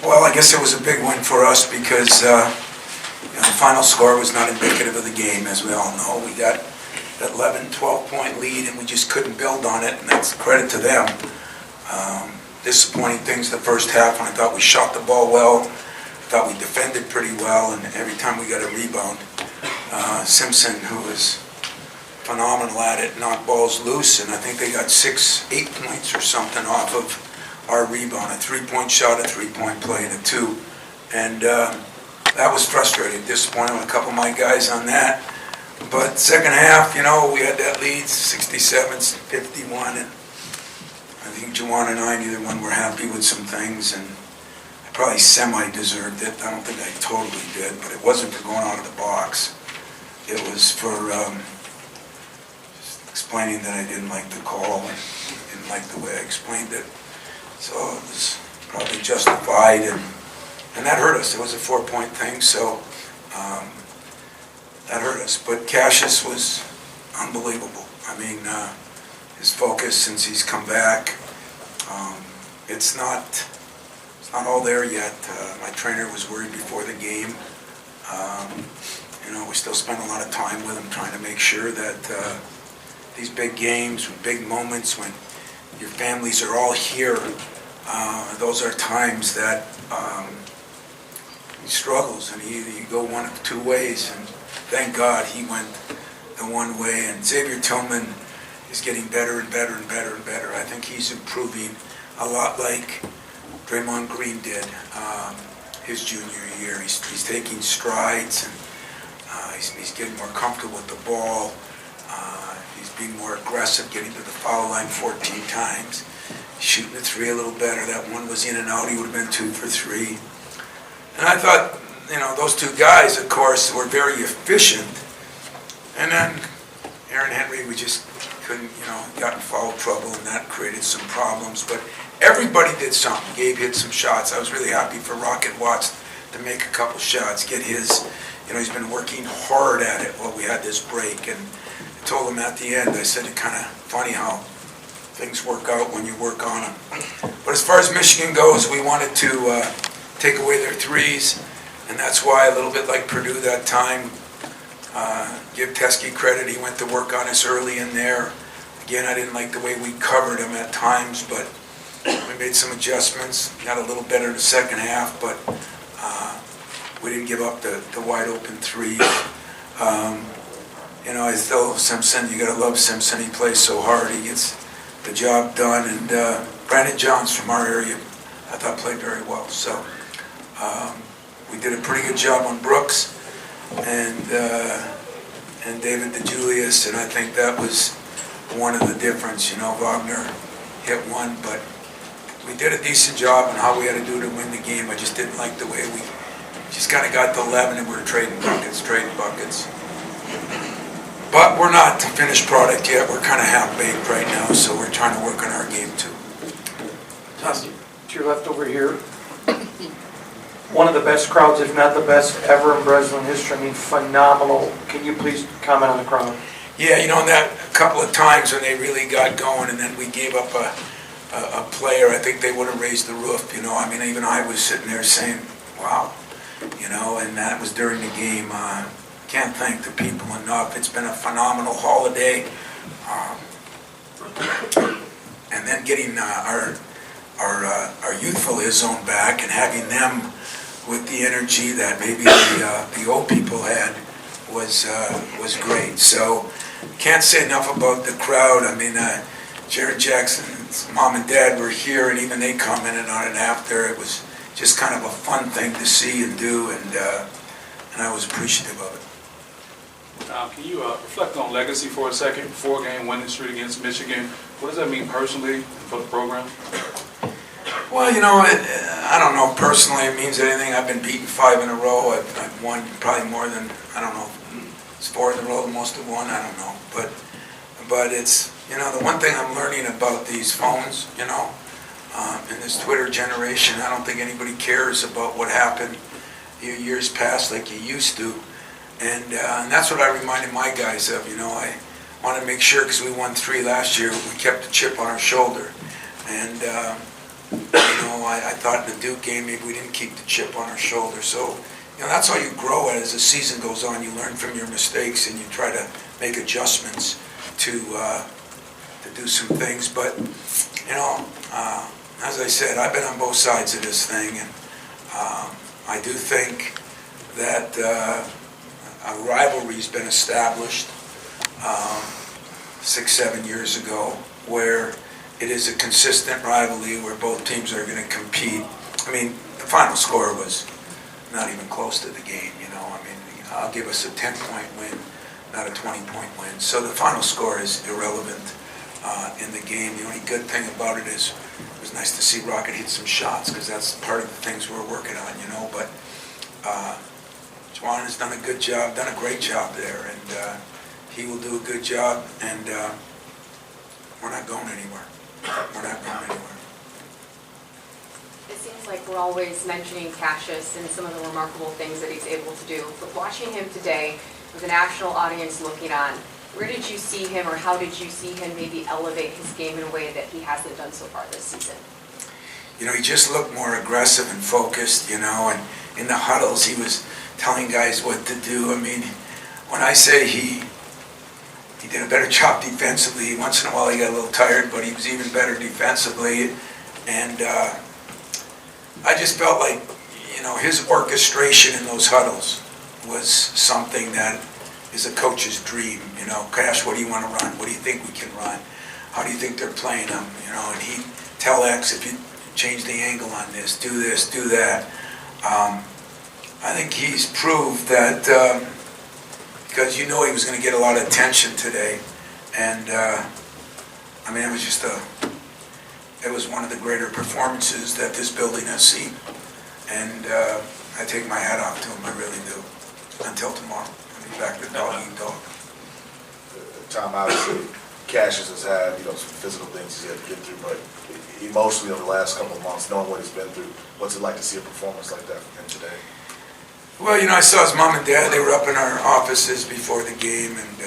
Well, I guess it was a big win for us because the final score was not indicative of the game, as we all know. We got that 11, 12-point lead, and we just couldn't build on it, and that's credit to them. Disappointing things the first half, when I thought we shot the ball well. I thought we defended pretty well, and every time we got a rebound, Simpson, who was phenomenal at it, knocked balls loose, and I think they got 8 points or something off of our rebound, a 3-point shot, a 3-point play, and a 2. And that was frustrating, disappointed with a couple of my guys on that. But second half, we had that lead, 67-51, and I think Juwan and I, neither one were happy with some things, and I probably semi-deserved it. I don't think I totally did, but it wasn't for going out of the box. It was for just explaining that I didn't like the call and didn't like the way I explained it. So it was probably justified, and that hurt us. It was a 4-point thing, so that hurt us. But Cassius was unbelievable. I mean, his focus since he's come back, it's not all there yet. My trainer was worried before the game. We still spend a lot of time with him trying to make sure that these big games, big moments when your families are all here, those are times that he struggles, and you go one of two ways, and thank God he went the one way. And Xavier Tillman is getting better and better and better and better. I think he's improving a lot like Draymond Green did his junior year. He's taking strides, and he's getting more comfortable with the ball. He's being more aggressive, getting to the foul line 14 times, shooting the 3 a little better. That one was in and out. He would have been 2 for 3. And I thought, those two guys, of course, were very efficient. And then Aaron Henry, we just couldn't, got in foul trouble, and that created some problems. But everybody did something. Gabe hit some shots. I was really happy for Rocket Watts to make a couple shots, get his, he's been working hard at it while we had this break. And I told him at the end, I said, it's kind of funny how things work out when you work on them. But as far as Michigan goes, we wanted to take away their threes, and that's why, a little bit like Purdue that time, give Teskey credit. He went to work on us early in there. Again, I didn't like the way we covered him at times, but we made some adjustments. Got a little better in the second half, but we didn't give up the wide open threes. I still, Simpson, you gotta love Simpson. He plays so hard. He gets the job done. And Brandon Johns from our area, I thought played very well. So we did a pretty good job on Brooks and David DeJulius, and I think that was one of the difference. Wagner hit one, but we did a decent job on how we had to do to win the game. I just didn't like the way we just kind of got to 11 and we were trading buckets. But we're not the finished product yet. We're kind of half-baked right now, so we're trying to work on our game too. Tom, to your left over here, one of the best crowds, if not the best ever in Breslin history. I mean, phenomenal. Can you please comment on the crowd? Yeah, that a couple of times when they really got going, and then we gave up a player, I think they would have raised the roof. Even I was sitting there saying, wow, and that was during the game. Can't thank the people enough. It's been a phenomenal holiday. And then getting our youthful Izzo back and having them with the energy that maybe the old people had was great. So can't say enough about the crowd. Jared Jackson's mom and dad were here, and even they commented on it after. It was just kind of a fun thing to see and do, and I was appreciative of it. Can you reflect on legacy for a second? 4-game winning streak against Michigan. What does that mean personally for the program? Well, I don't know personally it means anything. I've been beaten 5 in a row. I've won probably more than, I don't know, it's 4 in a row, the most have won, I don't know. But it's, the one thing I'm learning about these phones, in this Twitter generation, I don't think anybody cares about what happened years past like you used to. And that's what I reminded my guys of. I want to make sure, because we won 3 last year, we kept the chip on our shoulder. And I thought in the Duke game, maybe we didn't keep the chip on our shoulder. So, that's how you grow as the season goes on. You learn from your mistakes and you try to make adjustments to do some things. But, as I said, I've been on both sides of this thing, and I do think that a rivalry's been established 6-7 years ago, where it is a consistent rivalry where both teams are going to compete. I mean, the final score was not even close to the game, I'll give us a 10-point win, not a 20-point win. So the final score is irrelevant in the game. The only good thing about it is it was nice to see Rocket hit some shots, because that's part of the things we're working on, But Juan has done a good job, done a great job there, and he will do a good job, and we're not going anywhere. We're not going anywhere. It seems like we're always mentioning Cassius and some of the remarkable things that he's able to do. But watching him today, with a national audience looking on, where did you see him, or how did you see him maybe elevate his game in a way that he hasn't done so far this season? He just looked more aggressive and focused, and in the huddles he was telling guys what to do. I mean, when I say he did a better job defensively, once in a while he got a little tired, but he was even better defensively. And I just felt like, his orchestration in those huddles was something that is a coach's dream. Cash, what do you want to run? What do you think we can run? How do you think they're playing them? And he'd tell X, if you change the angle on this, do that. I think he's proved that, because he was going to get a lot of attention today. And, it was one of the greater performances that this building has seen. And I take my hat off to him, I really do. Until tomorrow. I'll be back to dog eat dog. Tom, obviously, Cassius has had, some physical things he's had to get through, but emotionally over the last couple of months, knowing what he's been through, what's it like to see a performance like that from him today? Well, I saw his mom and dad. They were up in our offices before the game, and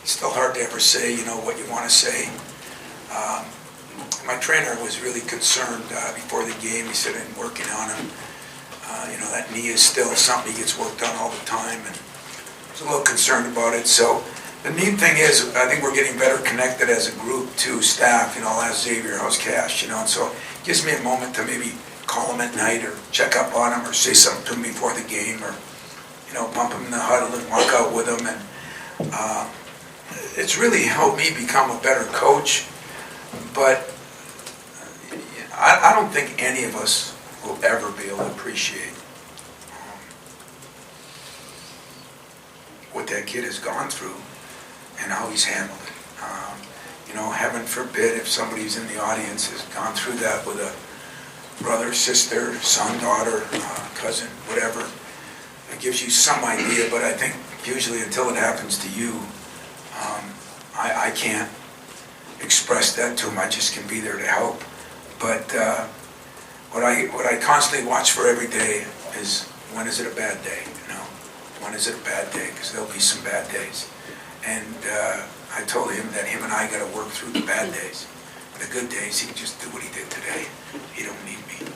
it's still hard to ever say, what you want to say. My trainer was really concerned before the game. He said, I'm working on him. That knee is still something he gets worked on all the time, and I was a little concerned about it. So the neat thing is, I think we're getting better connected as a group to staff. I'll ask Xavier, how's Cash, and so it gives me a moment to maybe call him at night or check up on him or say something to him before the game, or bump him in the huddle and walk out with him. And it's really helped me become a better coach. But I don't think any of us will ever be able to appreciate what that kid has gone through and how he's handled it. Heaven forbid if somebody's in the audience has gone through that with a brother, sister, son, daughter, cousin, whatever. It gives you some idea, but I think usually until it happens to you, I can't express that to them. I just can be there to help. But what I constantly watch for every day is, when is it a bad day? When is it a bad day? Because there'll be some bad days. And I told him that him and I got to work through the bad days. The good days, he can just do what he did today. He don't need me.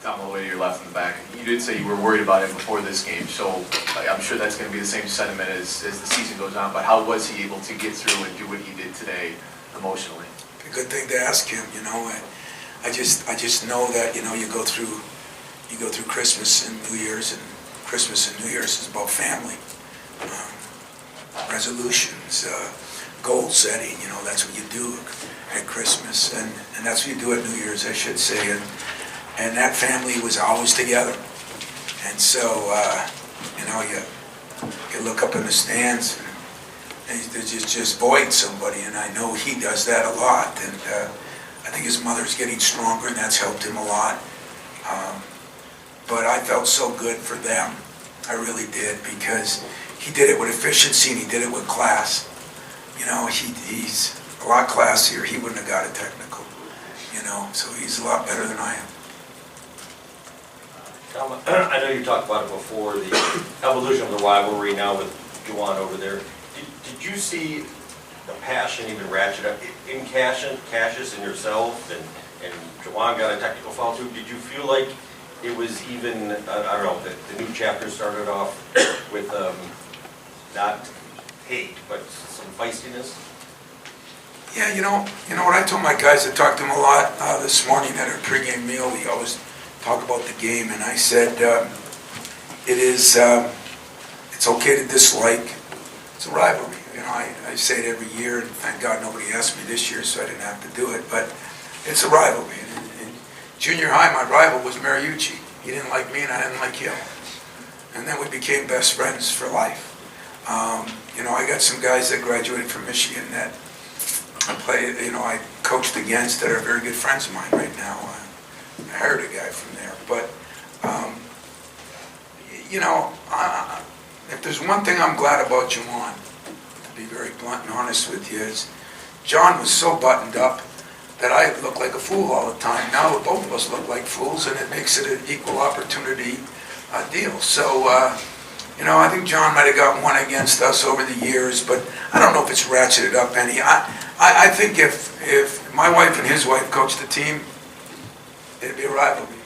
Tom, all the way to your left in the back, you did say you were worried about him before this game, so I'm sure that's going to be the same sentiment as the season goes on, but how was he able to get through and do what he did today emotionally? A good thing to ask him, I just know that, you go through Christmas and New Year's, and Christmas and New Year's is about family. Resolutions, goal setting, that's what you do at Christmas, and that's what you do at New Year's, I should say, and that family was always together. And so, you look up in the stands, and they just void somebody, and I know he does that a lot, and I think his mother's getting stronger, and that's helped him a lot. But I felt so good for them, I really did, because he did it with efficiency and he did it with class. He's a lot classier. He wouldn't have got a technical, so he's a lot better than I am. Tom, I know you talked about it before, the evolution of the rivalry now with Juwan over there. Did you see the passion even ratchet up? in Cassius and yourself, and Jawan got a technical foul too, did you feel like it was even, I don't know, the new chapter started off with not hate, but some feistiness? Yeah, you know what I told my guys, I talked to them a lot this morning at our pregame meal. We always talk about the game, and I said it's okay to dislike. It's a rivalry. You know, I say it every year, and thank God nobody asked me this year, so I didn't have to do it. But it's a rivalry. In junior high, my rival was Mariucci. He didn't like me, and I didn't like him. And then we became best friends for life. I got some guys that graduated from Michigan that I coached against that are very good friends of mine right now. I hired a guy from there. But, if there's one thing I'm glad about Juwan, to be very blunt and honest with you, is John was so buttoned up that I look like a fool all the time. Now both of us look like fools, and it makes it an equal opportunity deal. So, I think John might have got one against us over the years, but I don't know if it's ratcheted up any. I think if my wife and his wife coached the team, it'd be a rivalry.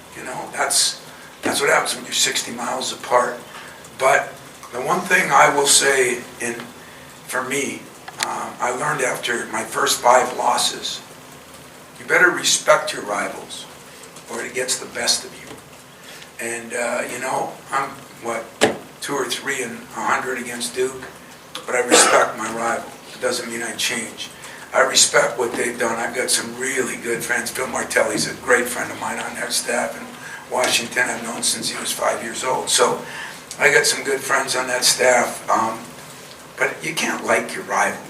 That's what happens when you're 60 miles apart. But the one thing I will say, for me, I learned after my first 5 losses, you better respect your rivals, or it gets the best of you. And I'm 2 or 3 in 100 against Duke, but I respect my rival. It doesn't mean I change. I respect what they've done. I've got some really good friends. Phil Martelli's a great friend of mine on their staff in Washington. I've known since he was 5 years old. So I got some good friends on that staff. But you can't like your rival,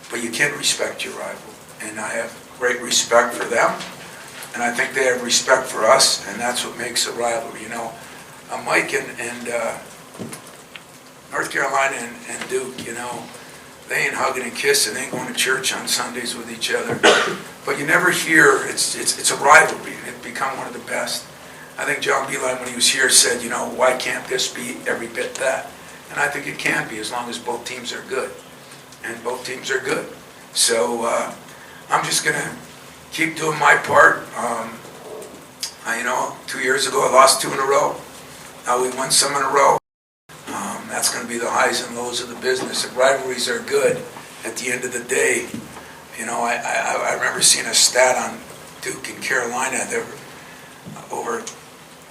but you can respect your rival. And I have great respect for them, and I think they have respect for us, and that's what makes a rivalry. Mike and North Carolina and Duke, they ain't hugging and kissing, they ain't going to church on Sundays with each other. But you never hear, it's a rivalry, and it's become one of the best. I think John Beeline, when he was here, said, why can't this be every bit that? And I think it can be, as long as both teams are good. And both teams are good. So I'm just going to keep doing my part. 2 years ago, I lost 2 in a row. Now we won some in a row. That's going to be the highs and lows of the business. If rivalries are good, at the end of the day, I remember seeing a stat on Duke and Carolina. They were over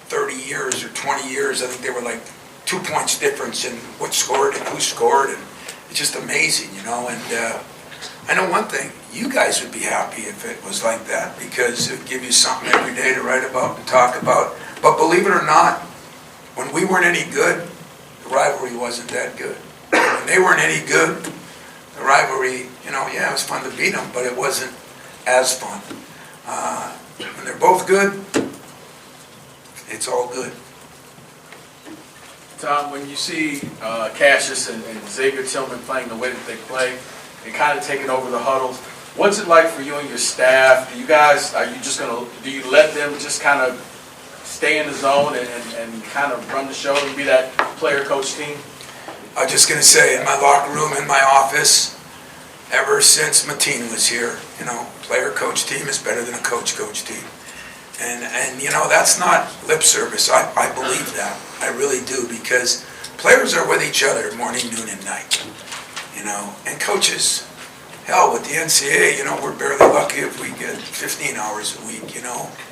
30 years or 20 years. I think they were like 2 points difference in what scored and who scored, and it's just amazing, And I know one thing: you guys would be happy if it was like that, because it would give you something every day to write about and talk about. But believe it or not, when we weren't any good, the rivalry wasn't that good. When they weren't any good, the rivalry, it was fun to beat them, but it wasn't as fun. When they're both good, it's all good. Tom, when you see Cassius and Xavier Tillman playing the way that they play and kind of taking over the huddles, what's it like for you and your staff? Do you let them just kind of stay in the zone and kind of run the show and be that player-coach team? I was just going to say, in my locker room, in my office, ever since Mateen was here, player-coach team is better than a coach-coach team. And that's not lip service. I believe that. I really do, because players are with each other morning, noon, and night. And coaches, hell, with the NCAA, we're barely lucky if we get 15 hours a week,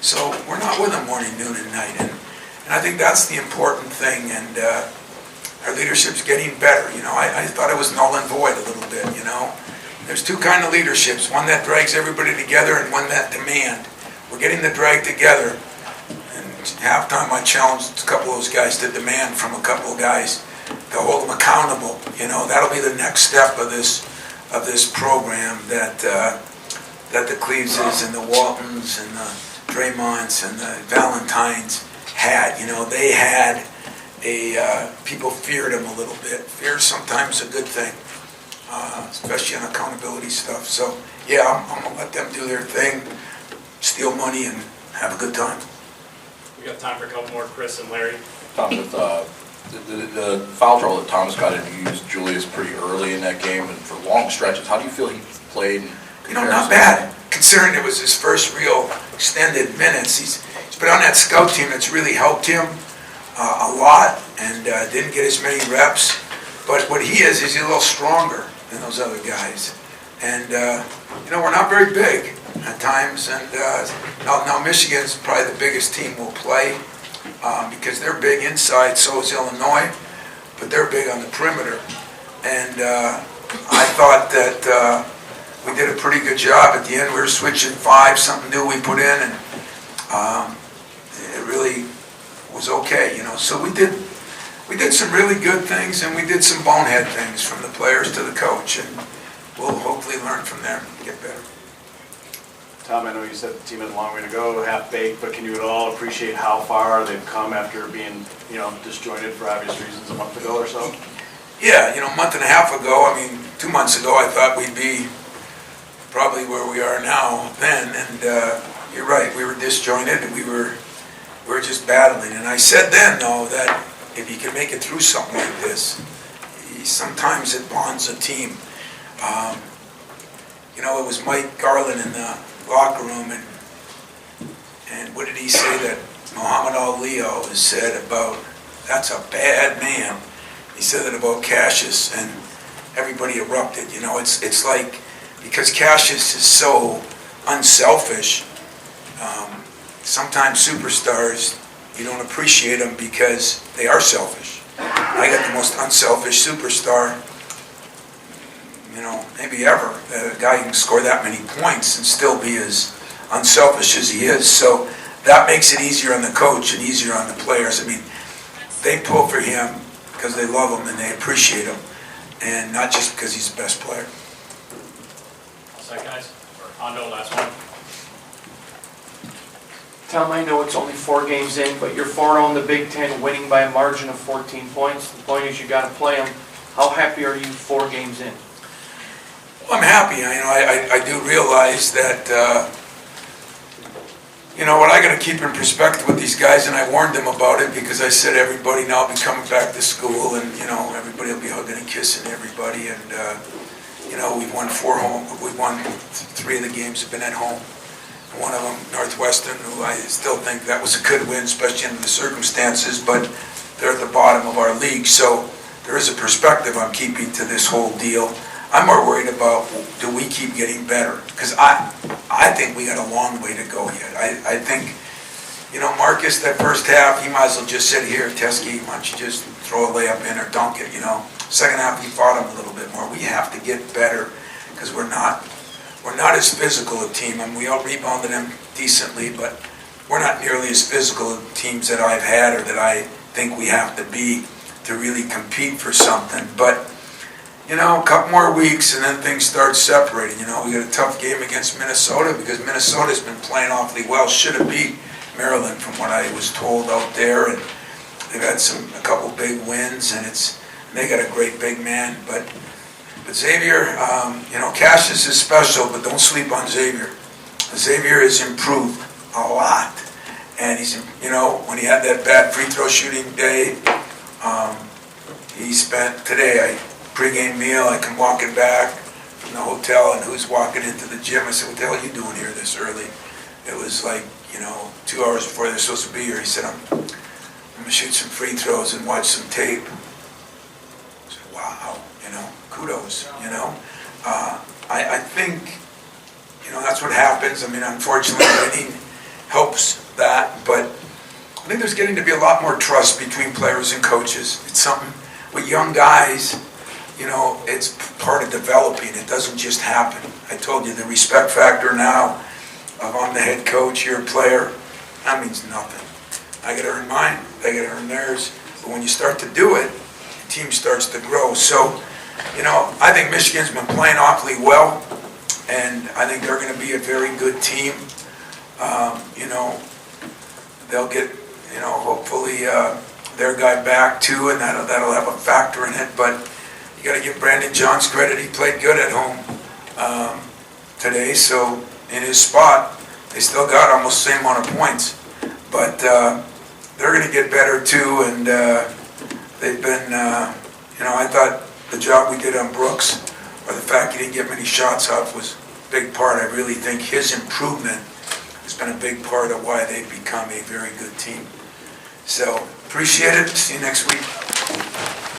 So we're not with them morning, noon, and night. And I think that's the important thing. And our leadership's getting better. I thought it was null and void a little bit, There's 2 kind of leaderships: one that drags everybody together and one that demand. We're getting the drag together. And halftime, I challenged a couple of those guys to demand from a couple of guys to hold them accountable. That'll be the next step of this program that the Cleveses and the Waltons and the Draymonds and the Valentines had. They had people feared them a little bit. Fear is sometimes a good thing, especially on accountability stuff. So, yeah, I'm going to let them do their thing, steal money, and have a good time. We got time for a couple more, Chris and Larry. Tom, with the foul trouble that Thomas got in, you used Julius pretty early in that game, and for long stretches, how do you feel he played? And Not bad, considering it was his first real extended minutes. He's been on that scout team that's really helped him a lot, and didn't get as many reps. But what he is he's a little stronger than those other guys. And, we're not very big at times. And now Michigan's probably the biggest team we'll play because they're big inside, so is Illinois, but they're big on the perimeter. And I thought that we did a pretty good job at the end. We were switching five, something new we put in, and it really was okay, So we did some really good things, and we did some bonehead things from the players to the coach, and we'll hopefully learn from there and get better. Tom, I know you said the team has a long way to go, half-baked, but can you at all appreciate how far they've come after being, disjointed for obvious reasons a month ago or so? Yeah, a month and a half ago, 2 months ago, I thought we'd be probably where we are now then, and you're right, we were disjointed, and we were just battling. And I said then, though, that if you can make it through something like this, sometimes it bonds a team. It was Mike Garland in the locker room, and what did he say that Muhammad Ali always said about, that's a bad man. He said that about Cassius, and everybody erupted. It's like, because Cassius is so unselfish, sometimes superstars, you don't appreciate them because they are selfish. I got the most unselfish superstar, maybe ever. A guy who can score that many points and still be as unselfish as he is. So that makes it easier on the coach and easier on the players. They pull for him because they love him and they appreciate him, and not just because he's the best player. All set, guys? On to the last one. Tom, I know it's only 4 games in, but you're 4-0 in the Big Ten, winning by a margin of 14 points. The point is you got to play them. How happy are you 4 games in? Well, I'm happy. I do realize that, what I got to keep in perspective with these guys, and I warned them about it because I said everybody now will be coming back to school, and, everybody will be hugging and kissing everybody, and, we've won 4 home. We've won 3 of the games have been at home. One of them, Northwestern, who I still think that was a good win, especially under the circumstances, but they're at the bottom of our league. So there is a perspective I'm keeping to this whole deal. I'm more worried about, do we keep getting better? Because I think we got a long way to go yet. I think, Marcus, that first half, he might as well just sit here, Teskey, why don't you just throw a layup in or dunk it, Second half, he fought him a little bit more. We have to get better because we're not as physical a team. We out-rebounded them decently, but we're not nearly as physical teams that I've had or that I think we have to be to really compete for something. But, a couple more weeks and then things start separating. We got a tough game against Minnesota because Minnesota's been playing awfully well. Should have beat Maryland from what I was told out there. And they've had a couple big wins, and they got a great big man. But Xavier, Cassius is special, but don't sleep on Xavier. Xavier has improved a lot. And he's, when he had that bad free throw shooting day, he spent today, pregame meal, I come walking back from the hotel, and who's walking into the gym? I said, what the hell are you doing here this early? It was like, 2 hours before they're supposed to be here. He said, I'm going to shoot some free throws and watch some tape. I said, wow, kudos, I think, that's what happens. Unfortunately, winning helps that, but I think there's getting to be a lot more trust between players and coaches. It's something with young guys, it's part of developing. It doesn't just happen. I told you the respect factor now of I'm the head coach, you're a player, that means nothing. I got to earn mine, they got to earn theirs, but when you start to do it, the team starts to grow. So, I think Michigan's been playing awfully well, and I think they're going to be a very good team. They'll get, hopefully their guy back too, and that'll have a factor in it. But you got to give Brandon Johns credit. He played good at home today, so in his spot, they still got almost the same amount of points. But they're going to get better too, and they've been, I thought the job we did on Brooks, or the fact he didn't get many shots off, was big part. I really think his improvement has been a big part of why they've become a very good team. So, appreciate it. See you next week.